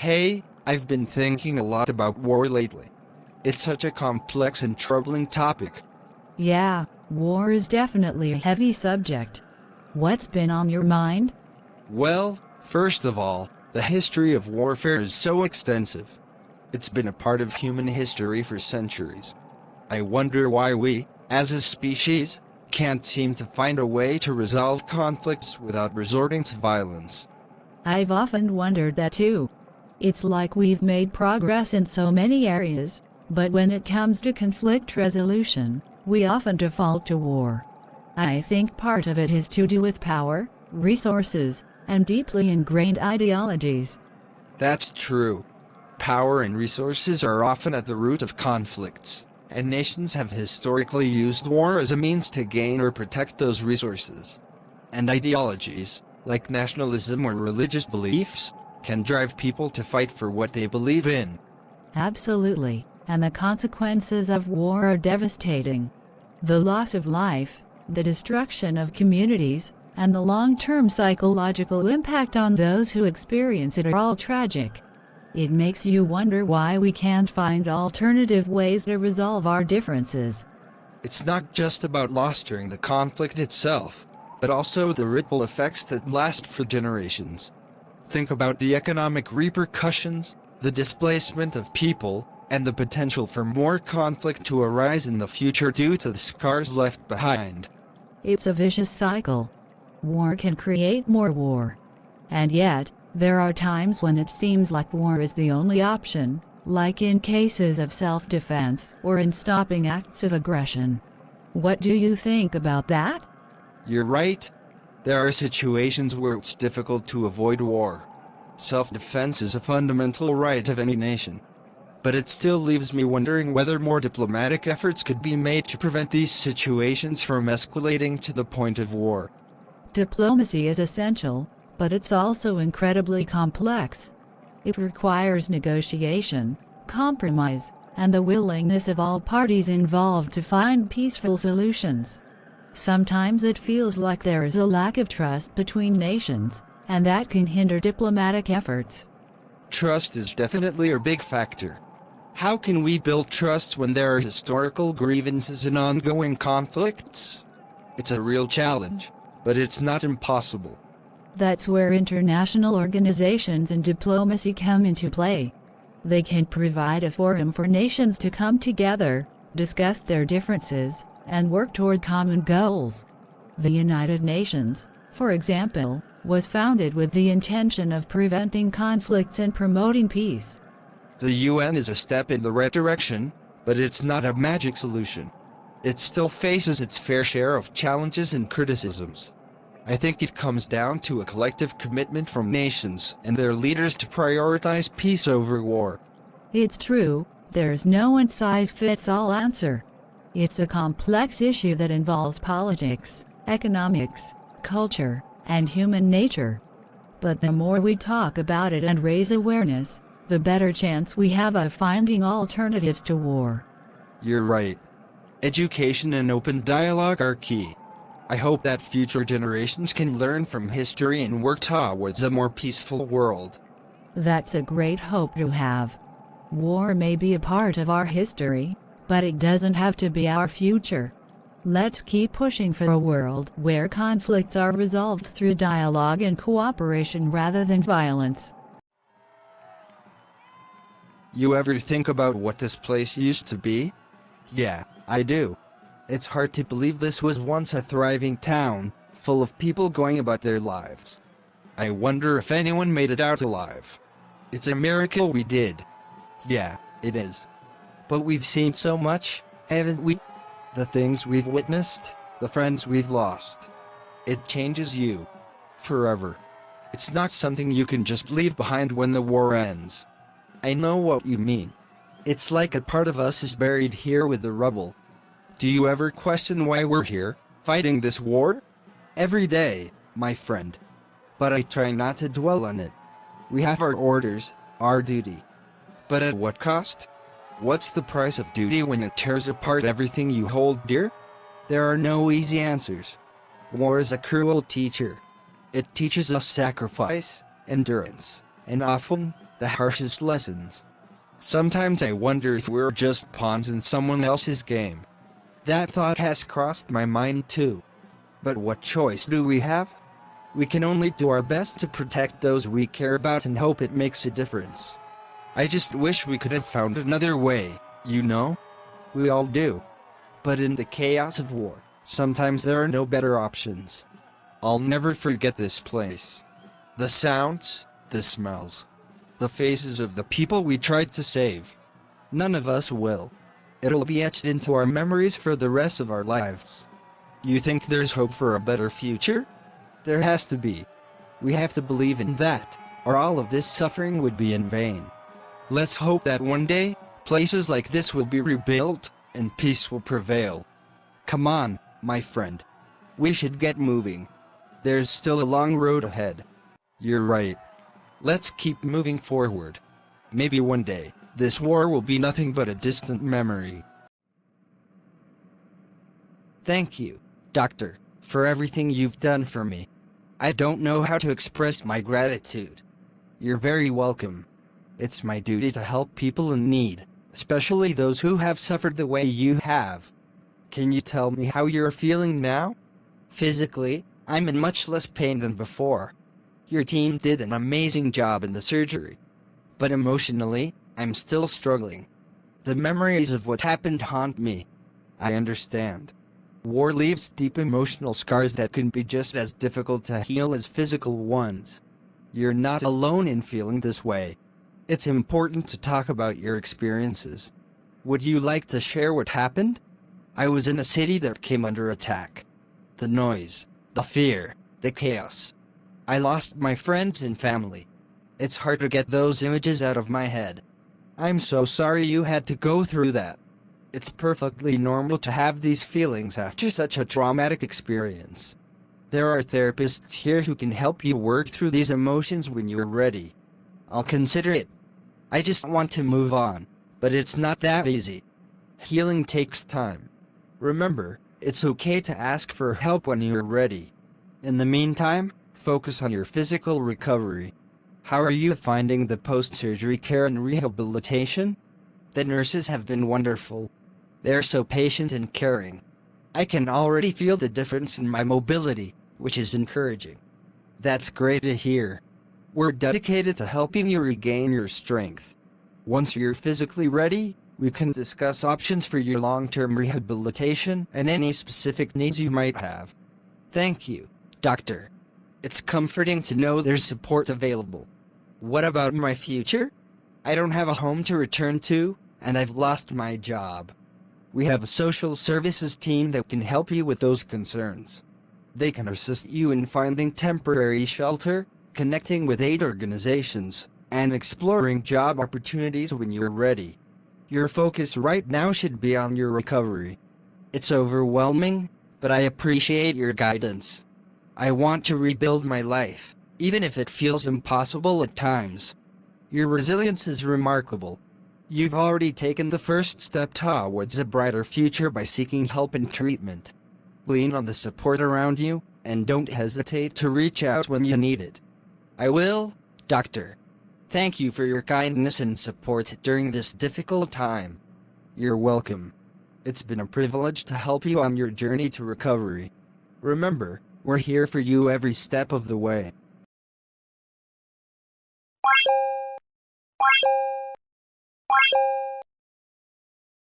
Hey, I've been thinking a lot about war lately. It's such a complex and troubling topic. Yeah, war is definitely a heavy subject. What's been on your mind? Well, first of all, the history of warfare is so extensive. It's been a part of human history for centuries. I wonder why we, as a species, can't seem to find a way to resolve conflicts without resorting to violence. I've often wondered that too. It's like we've made progress in so many areas, but when it comes to conflict resolution, we often default to war. I think part of it has to do with power, resources, and deeply ingrained ideologies. That's true. Power and resources are often at the root of conflicts, and nations have historically used war as a means to gain or protect those resources. And ideologies, like nationalism or religious beliefs, can drive people to fight for what they believe in. Absolutely, and the consequences of war are devastating. The loss of life, the destruction of communities, and the long-term psychological impact on those who experience it are all tragic. It makes you wonder why we can't find alternative ways to resolve our differences. It's not just about loss during the conflict itself, but also the ripple effects that last for generations. Think about the economic repercussions, the displacement of people, and the potential for more conflict to arise in the future due to the scars left behind. It's a vicious cycle. War can create more war. And yet, there are times when it seems like war is the only option, like in cases of self-defense or in stopping acts of aggression. What do you think about that? You're right. There are situations where it's difficult to avoid war. Self-defense is a fundamental right of any nation. But it still leaves me wondering whether more diplomatic efforts could be made to prevent these situations from escalating to the point of war. Diplomacy is essential, but it's also incredibly complex. It requires negotiation, compromise, and the willingness of all parties involved to find peaceful solutions. Sometimes it feels like there is a lack of trust between nations, and that can hinder diplomatic efforts. Trust is definitely a big factor. How can we build trust when there are historical grievances and ongoing conflicts? It's a real challenge, but it's not impossible. That's where international organizations and diplomacy come into play. They can provide a forum for nations to come together, discuss their differences, and work toward common goals. The United Nations, for example, was founded with the intention of preventing conflicts and promoting peace. The UN is a step in the right direction, but it's not a magic solution. It still faces its fair share of challenges and criticisms. I think it comes down to a collective commitment from nations and their leaders to prioritize peace over war. It's true, there's no one-size-fits-all answer. It's a complex issue that involves politics, economics, culture, and human nature. But the more we talk about it and raise awareness, the better chance we have of finding alternatives to war. You're right. Education and open dialogue are key. I hope that future generations can learn from history and work towards a more peaceful world. That's a great hope to have. War may be a part of our history, but it doesn't have to be our future. Let's keep pushing for a world where conflicts are resolved through dialogue and cooperation rather than violence. You ever think about what this place used to be? Yeah, I do. It's hard to believe this was once a thriving town, full of people going about their lives. I wonder if anyone made it out alive. It's a miracle we did. Yeah, it is. But we've seen so much, haven't we? The things we've witnessed, the friends we've lost. It changes you. Forever. It's not something you can just leave behind when the war ends. I know what you mean. It's like a part of us is buried here with the rubble. Do you ever question why we're here, fighting this war? Every day, my friend. But I try not to dwell on it. We have our orders, our duty. But at what cost? What's the price of duty when it tears apart everything you hold dear? There are no easy answers. War is a cruel teacher. It teaches us sacrifice, endurance, and often, the harshest lessons. Sometimes I wonder if we're just pawns in someone else's game. That thought has crossed my mind too. But what choice do we have? We can only do our best to protect those we care about and hope it makes a difference. I just wish we could have found another way, you know? We all do. But in the chaos of war, sometimes there are no better options. I'll never forget this place. The sounds, the smells, the faces of the people we tried to save. None of us will. It'll be etched into our memories for the rest of our lives. You think there's hope for a better future? There has to be. We have to believe in that, or all of this suffering would be in vain. Let's hope that one day, places like this will be rebuilt, and peace will prevail. Come on, my friend. We should get moving. There's still a long road ahead. You're right. Let's keep moving forward. Maybe one day, this war will be nothing but a distant memory. Thank you, Doctor, for everything you've done for me. I don't know how to express my gratitude. You're very welcome. It's my duty to help people in need, especially those who have suffered the way you have. Can you tell me how you're feeling now? Physically, I'm in much less pain than before. Your team did an amazing job in the surgery. But emotionally, I'm still struggling. The memories of what happened haunt me. I understand. War leaves deep emotional scars that can be just as difficult to heal as physical ones. You're not alone in feeling this way. It's important to talk about your experiences. Would you like to share what happened? I was in a city that came under attack. The noise, the fear, the chaos. I lost my friends and family. It's hard to get those images out of my head. I'm so sorry you had to go through that. It's perfectly normal to have these feelings after such a traumatic experience. There are therapists here who can help you work through these emotions when you're ready. I'll consider it. I just want to move on, but it's not that easy. Healing takes time. Remember, it's okay to ask for help when you're ready. In the meantime, focus on your physical recovery. How are you finding the post-surgery care and rehabilitation? The nurses have been wonderful. They're so patient and caring. I can already feel the difference in my mobility, which is encouraging. That's great to hear. We're dedicated to helping you regain your strength. Once you're physically ready, we can discuss options for your long-term rehabilitation and any specific needs you might have. Thank you, Doctor. It's comforting to know there's support available. What about my future? I don't have a home to return to, and I've lost my job. We have a social services team that can help you with those concerns. They can assist you in finding temporary shelter, connecting with aid organizations, and exploring job opportunities when you're ready. Your focus right now should be on your recovery. It's overwhelming, but I appreciate your guidance. I want to rebuild my life, even if it feels impossible at times. Your resilience is remarkable. You've already taken the first step towards a brighter future by seeking help and treatment. Lean on the support around you, and don't hesitate to reach out when you need it. I will, Doctor. Thank you for your kindness and support during this difficult time. You're welcome. It's been a privilege to help you on your journey to recovery. Remember, we're here for you every step of the way.